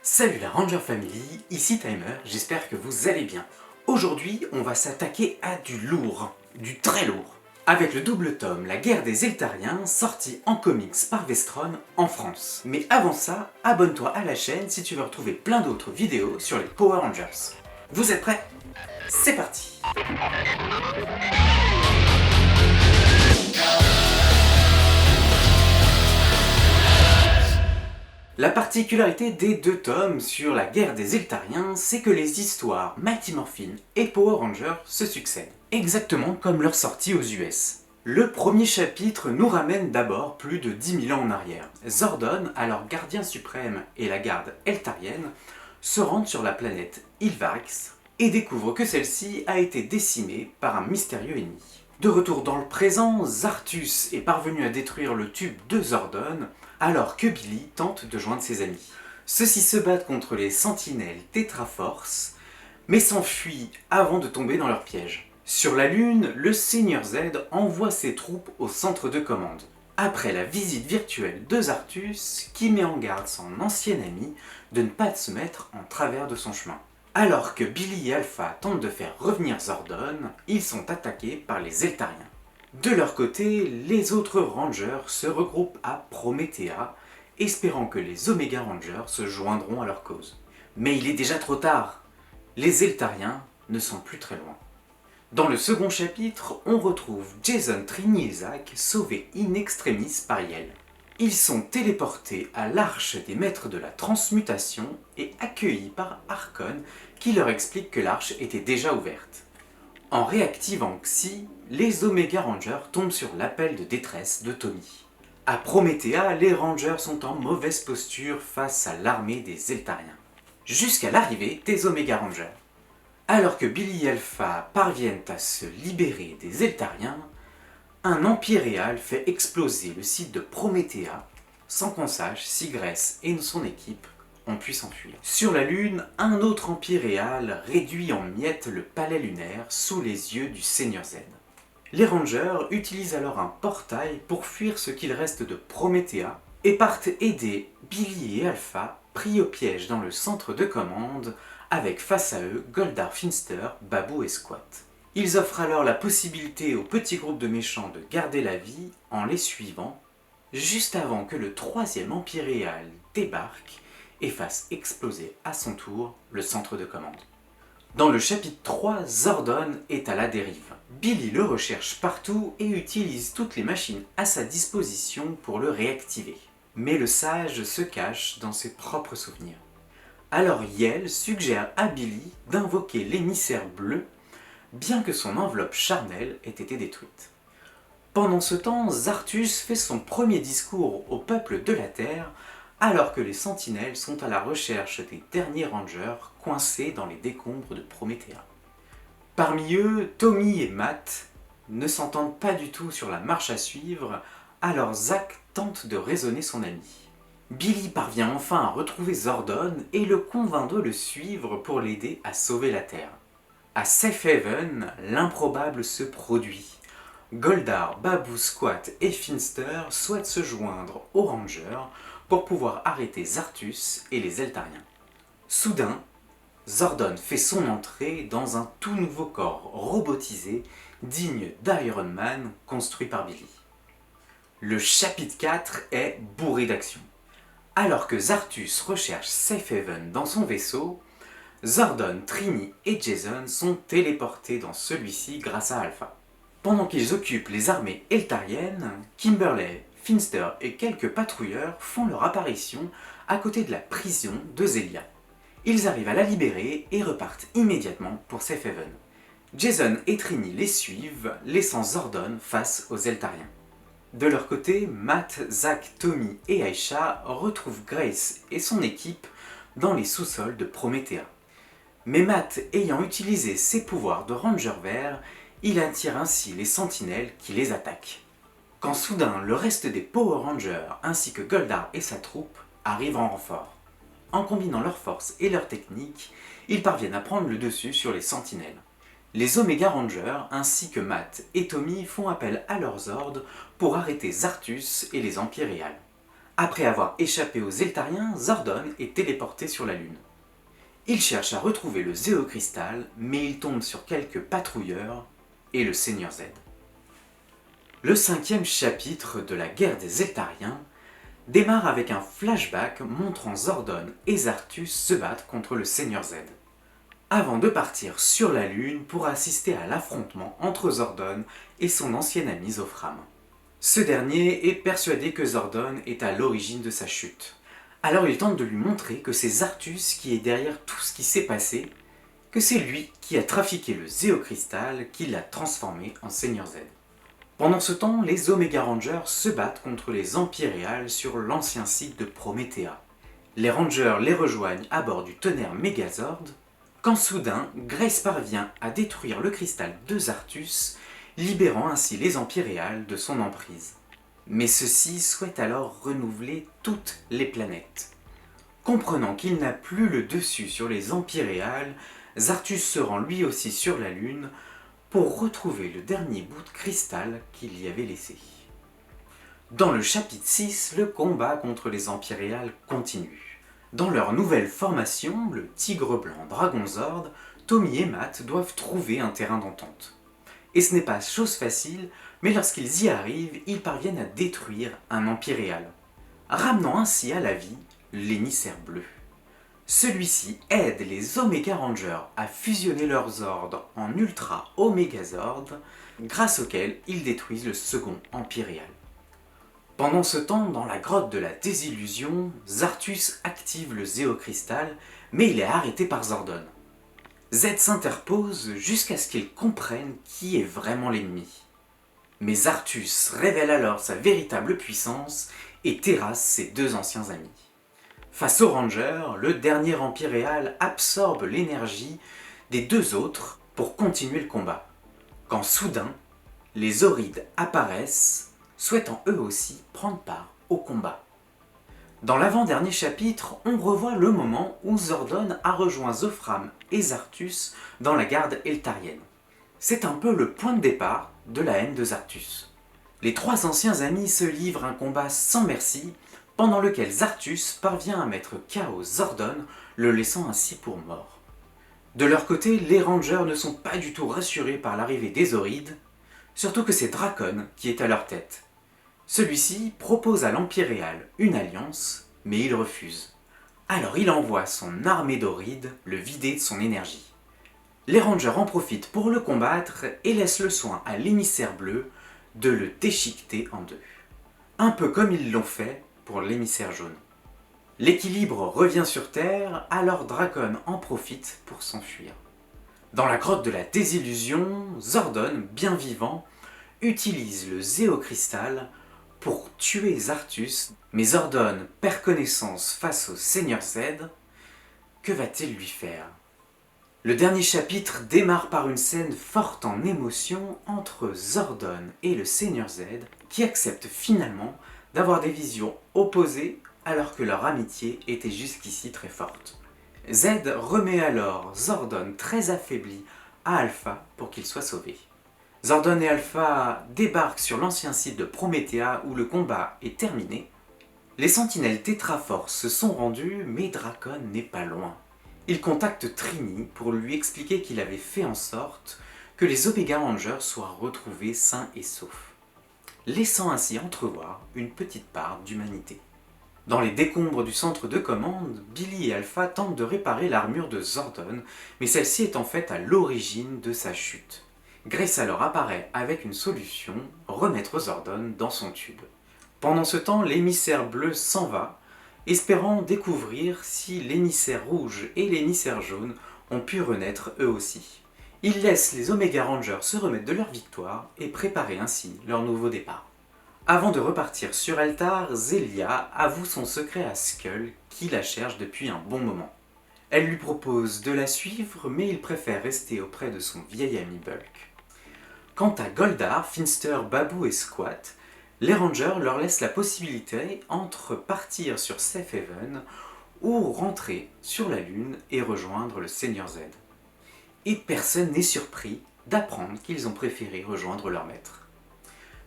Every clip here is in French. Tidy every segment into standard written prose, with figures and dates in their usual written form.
Salut la Ranger Family, ici Timer, j'espère que vous allez bien. Aujourd'hui, on va s'attaquer à du lourd, du très lourd, avec le double tome La guerre des Eltariens, sorti en comics par Vestron en France. Mais avant ça, abonne-toi à la chaîne si tu veux retrouver plein d'autres vidéos sur les Power Rangers. Vous êtes prêts? C'est parti! La particularité des deux tomes sur la guerre des Eltariens, c'est que les histoires Mighty Morphin et Power Rangers se succèdent, exactement comme leur sortie aux US. Le premier chapitre nous ramène d'abord plus de 10 000 ans en arrière. Zordon, alors gardien suprême, et la garde eltarienne se rendent sur la planète Ilvarix et découvrent que celle-ci a été décimée par un mystérieux ennemi. De retour dans le présent, Zartus est parvenu à détruire le tube de Zordon, alors que Billy tente de joindre ses amis. Ceux-ci se battent contre les sentinelles Tetraforce, mais s'enfuient avant de tomber dans leur piège. Sur la Lune, le Seigneur Z envoie ses troupes au centre de commande. Après la visite virtuelle de Zartus, qui met en garde son ancien ami de ne pas se mettre en travers de son chemin. Alors que Billy et Alpha tentent de faire revenir Zordon, ils sont attaqués par les Eltariens. De leur côté, les autres Rangers se regroupent à Promethea, espérant que les Omega Rangers se joindront à leur cause. Mais il est déjà trop tard, les Eltariens ne sont plus très loin. Dans le second chapitre, on retrouve Jason, Trini et Zach sauvés in extremis par Yell. Ils sont téléportés à l'arche des maîtres de la transmutation et accueillis par Arkon qui leur explique que l'arche était déjà ouverte. En réactivant Xi, les Omega Rangers tombent sur l'appel de détresse de Tommy. À Promethea, les Rangers sont en mauvaise posture face à l'armée des Eltariens. Jusqu'à l'arrivée des Omega Rangers. Alors que Billy et Alpha parviennent à se libérer des Eltariens, un Empyréal fait exploser le site de Promethea sans qu'on sache si Grace et son équipe ont pu s'enfuir. Sur la Lune, un autre Empyréal réduit en miettes le palais lunaire sous les yeux du Seigneur Z. Les Rangers utilisent alors un portail pour fuir ce qu'il reste de Promethea et partent aider Billy et Alpha pris au piège dans le centre de commande avec face à eux Goldar, Finster, Babou et Squat. Ils offrent alors la possibilité au petit groupe de méchants de garder la vie en les suivant, juste avant que le troisième Empyréal débarque et fasse exploser à son tour le centre de commande. Dans le chapitre 3, Zordon est à la dérive. Billy le recherche partout et utilise toutes les machines à sa disposition pour le réactiver. Mais le sage se cache dans ses propres souvenirs. Alors Yell suggère à Billy d'invoquer l'émissaire bleu, bien que son enveloppe charnelle ait été détruite. Pendant ce temps, Zartus fait son premier discours au peuple de la Terre, alors que les sentinelles sont à la recherche des derniers Rangers coincés dans les décombres de Promethea. Parmi eux, Tommy et Matt ne s'entendent pas du tout sur la marche à suivre, alors Zach tente de raisonner son ami. Billy parvient enfin à retrouver Zordon et le convainc de le suivre pour l'aider à sauver la Terre. À Safe Haven, l'improbable se produit. Goldar, Babou, Squat et Finster souhaitent se joindre aux Rangers pour pouvoir arrêter Zartus et les Eltariens. Soudain, Zordon fait son entrée dans un tout nouveau corps robotisé digne d'Iron Man construit par Billy. Le chapitre 4 est bourré d'action. Alors que Zartus recherche Safe Haven dans son vaisseau, Zordon, Trini et Jason sont téléportés dans celui-ci grâce à Alpha. Pendant qu'ils occupent les armées eltariennes, Kimberly, Finster et quelques patrouilleurs font leur apparition à côté de la prison de Zelia. Ils arrivent à la libérer et repartent immédiatement pour Safe Haven. Jason et Trini les suivent, laissant Zordon face aux Eltariens. De leur côté, Matt, Zach, Tommy et Aisha retrouvent Grace et son équipe dans les sous-sols de Promethea. Mais Matt ayant utilisé ses pouvoirs de Ranger Vert, il attire ainsi les sentinelles qui les attaquent. Quand soudain le reste des Power Rangers ainsi que Goldar et sa troupe arrivent en renfort. En combinant leurs forces et leurs techniques, ils parviennent à prendre le dessus sur les sentinelles. Les Omega Rangers ainsi que Matt et Tommy font appel à leurs ordres pour arrêter Zartus et les Empyréals. Après avoir échappé aux Eltariens, Zordon est téléporté sur la Lune. Il cherche à retrouver le Zéocristal, mais il tombe sur quelques patrouilleurs et le Seigneur Z. Le 5e chapitre de la guerre des Eltariens démarre avec un flashback montrant Zordon et Zartus se battre contre le Seigneur Z, avant de partir sur la Lune pour assister à l'affrontement entre Zordon et son ancien ami Zofram. Ce dernier est persuadé que Zordon est à l'origine de sa chute. Alors il tente de lui montrer que c'est Zartus qui est derrière tout ce qui s'est passé, que c'est lui qui a trafiqué le Zéocristal qui l'a transformé en Seigneur Z. Pendant ce temps, les Omega Rangers se battent contre les Empyréals sur l'ancien site de Promethea. Les Rangers les rejoignent à bord du tonnerre Megazord, quand soudain, Grace parvient à détruire le cristal de Zartus, libérant ainsi les Empyréals de son emprise. Mais ceux-ci souhaitent alors renouveler toutes les planètes. Comprenant qu'il n'a plus le dessus sur les Empyréals, Zartus se rend lui aussi sur la Lune pour retrouver le dernier bout de cristal qu'il y avait laissé. Dans le chapitre 6, le combat contre les Empyréals continue. Dans leur nouvelle formation, le Tigre Blanc Dragonzord, Tommy et Matt doivent trouver un terrain d'entente. Et ce n'est pas chose facile, mais lorsqu'ils y arrivent, ils parviennent à détruire un Empyréal, ramenant ainsi à la vie l'émissaire bleu. Celui-ci aide les Omega Rangers à fusionner leurs Zords en Ultra Omega Zord, grâce auquel ils détruisent le second Empyréal. Pendant ce temps, dans la grotte de la désillusion, Zartus active le Zéocristal, mais il est arrêté par Zordon. Z s'interpose jusqu'à ce qu'il comprenne qui est vraiment l'ennemi. Mais Zartus révèle alors sa véritable puissance et terrasse ses deux anciens amis. Face aux Rangers, le dernier Empyréal absorbe l'énergie des deux autres pour continuer le combat. Quand soudain, les Aurides apparaissent, souhaitant eux aussi prendre part au combat. Dans l'avant-dernier chapitre, on revoit le moment où Zordon a rejoint Zofram et Zartus dans la garde eltarienne. C'est un peu le point de départ de la haine de Zartus. Les trois anciens amis se livrent un combat sans merci, pendant lequel Zartus parvient à mettre KO Zordon, le laissant ainsi pour mort. De leur côté, les Rangers ne sont pas du tout rassurés par l'arrivée des Aurides, surtout que c'est Dracon qui est à leur tête. Celui-ci propose à l'Empyréal une alliance, mais il refuse. Alors il envoie son armée d'Aurides le vider de son énergie. Les Rangers en profitent pour le combattre et laissent le soin à l'émissaire bleu de le déchiqueter en deux. Un peu comme ils l'ont fait pour l'émissaire jaune. L'équilibre revient sur Terre, alors Dracon en profite pour s'enfuir. Dans la grotte de la désillusion, Zordon, bien vivant, utilise le Zéocristal pour tuer Zartus, mais Zordon perd connaissance face au Seigneur Z. Que va-t-il lui faire? Le dernier chapitre démarre par une scène forte en émotion entre Zordon et le Seigneur Z, qui acceptent finalement d'avoir des visions opposées alors que leur amitié était jusqu'ici très forte. Z remet alors Zordon très affaibli à Alpha pour qu'il soit sauvé. Zordon et Alpha débarquent sur l'ancien site de Promethea où le combat est terminé. Les sentinelles Tétraforce se sont rendues, mais Dracon n'est pas loin. Il contacte Trini pour lui expliquer qu'il avait fait en sorte que les Omega Rangers soient retrouvés sains et saufs, laissant ainsi entrevoir une petite part d'humanité. Dans les décombres du centre de commande, Billy et Alpha tentent de réparer l'armure de Zordon, mais celle-ci est en fait à l'origine de sa chute. Grace alors apparaît avec une solution, remettre Zordon dans son tube. Pendant ce temps, l'émissaire bleu s'en va, espérant découvrir si l'émissaire rouge et l'émissaire jaune ont pu renaître eux aussi. Il laisse les Omega Rangers se remettre de leur victoire et préparer ainsi leur nouveau départ. Avant de repartir sur Eltar, Zelia avoue son secret à Skull, qui la cherche depuis un bon moment. Elle lui propose de la suivre, mais il préfère rester auprès de son vieil ami Bulk. Quant à Goldar, Finster, Baboo et Squat, les Rangers leur laissent la possibilité entre partir sur Safe Haven ou rentrer sur la Lune et rejoindre le Seigneur Z. Et personne n'est surpris d'apprendre qu'ils ont préféré rejoindre leur maître.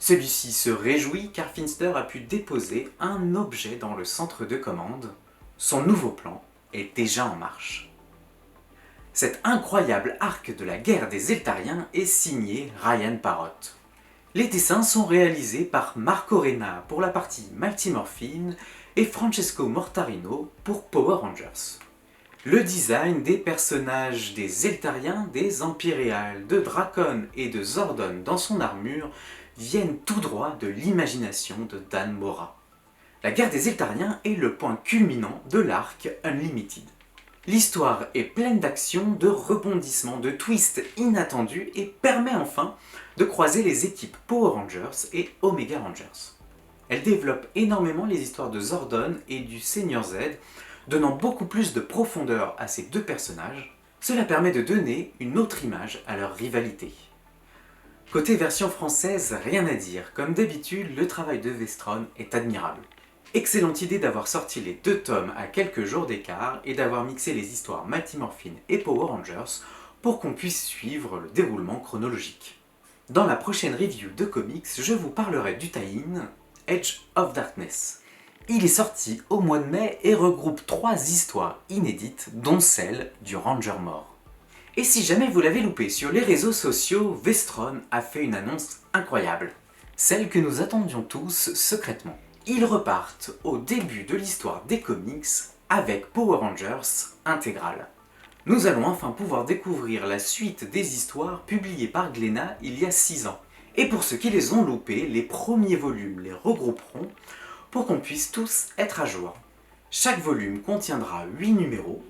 Celui-ci se réjouit car Finster a pu déposer un objet dans le centre de commande. Son nouveau plan est déjà en marche. Cet incroyable arc de la guerre des Eltariens est signé Ryan Parrott. Les dessins sont réalisés par Marco Renna pour la partie Mighty Morphin et Francesco Mortarino pour Power Rangers. Le design des personnages des Eltariens, des Empyreals, de Drakon et de Zordon dans son armure viennent tout droit de l'imagination de Dan Mora. La guerre des Eltariens est le point culminant de l'arc Unlimited. L'histoire est pleine d'actions, de rebondissements, de twists inattendus et permet enfin de croiser les équipes Power Rangers et Omega Rangers. Elle développe énormément les histoires de Zordon et du Seigneur Z, donnant beaucoup plus de profondeur à ces deux personnages. Cela permet de donner une autre image à leur rivalité. Côté version française, rien à dire. Comme d'habitude, le travail de Vestron est admirable. Excellente idée d'avoir sorti les 2 tomes à quelques jours d'écart et d'avoir mixé les histoires Mighty Morphin et Power Rangers pour qu'on puisse suivre le déroulement chronologique. Dans la prochaine review de comics, je vous parlerai du tie-in Edge of Darkness. Il est sorti au mois de mai et regroupe 3 histoires inédites, dont celle du Ranger mort. Et si jamais vous l'avez loupé sur les réseaux sociaux, Vestron a fait une annonce incroyable. Celle que nous attendions tous secrètement. Ils repartent au début de l'histoire des comics avec Power Rangers intégrale. Nous allons enfin pouvoir découvrir la suite des histoires publiées par Glénat il y a 6 ans. Et pour ceux qui les ont loupés, les premiers volumes les regrouperont pour qu'on puisse tous être à jour. Chaque volume contiendra 8 numéros,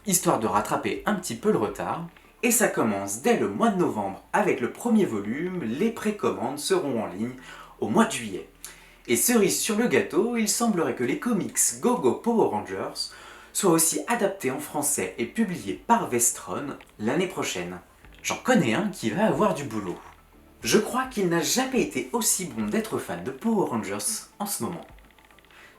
histoire de rattraper un petit peu le retard, et ça commence dès le mois de novembre avec le premier volume, les précommandes seront en ligne au mois de juillet. Et cerise sur le gâteau, il semblerait que les comics Go-Go Power Rangers soient aussi adaptés en français et publiés par Vestron l'année prochaine. J'en connais un qui va avoir du boulot. Je crois qu'il n'a jamais été aussi bon d'être fan de Power Rangers en ce moment.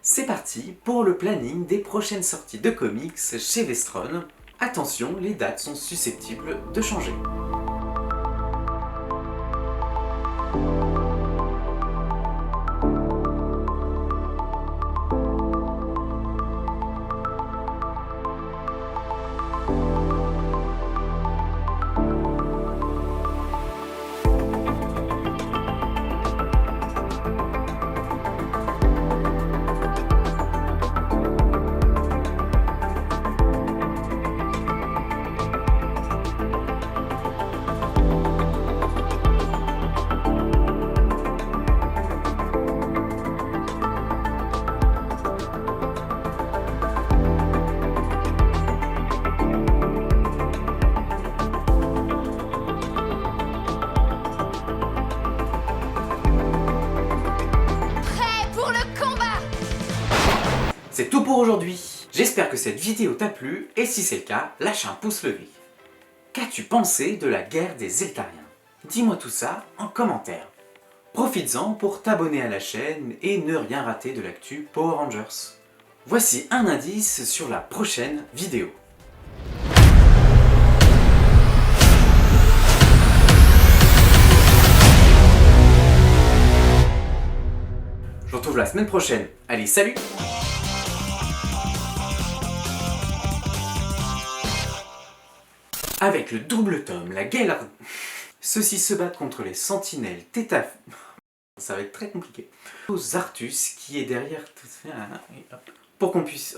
C'est parti pour le planning des prochaines sorties de comics chez Vestron. Attention, les dates sont susceptibles de changer. C'est tout pour aujourd'hui. J'espère que cette vidéo t'a plu et si c'est le cas, lâche un pouce levé. Qu'as-tu pensé de la guerre des Eltariens? Dis-moi tout ça en commentaire. Profites-en pour t'abonner à la chaîne et ne rien rater de l'actu Power Rangers. Voici un indice sur la prochaine vidéo. Je vous retrouve la semaine prochaine. Allez, salut! Avec le double tome, la guerre... Ceux-ci se battent contre les sentinelles Tétaf... Ça va être très compliqué. Aux Artus qui est derrière tout ça... Pour qu'on puisse...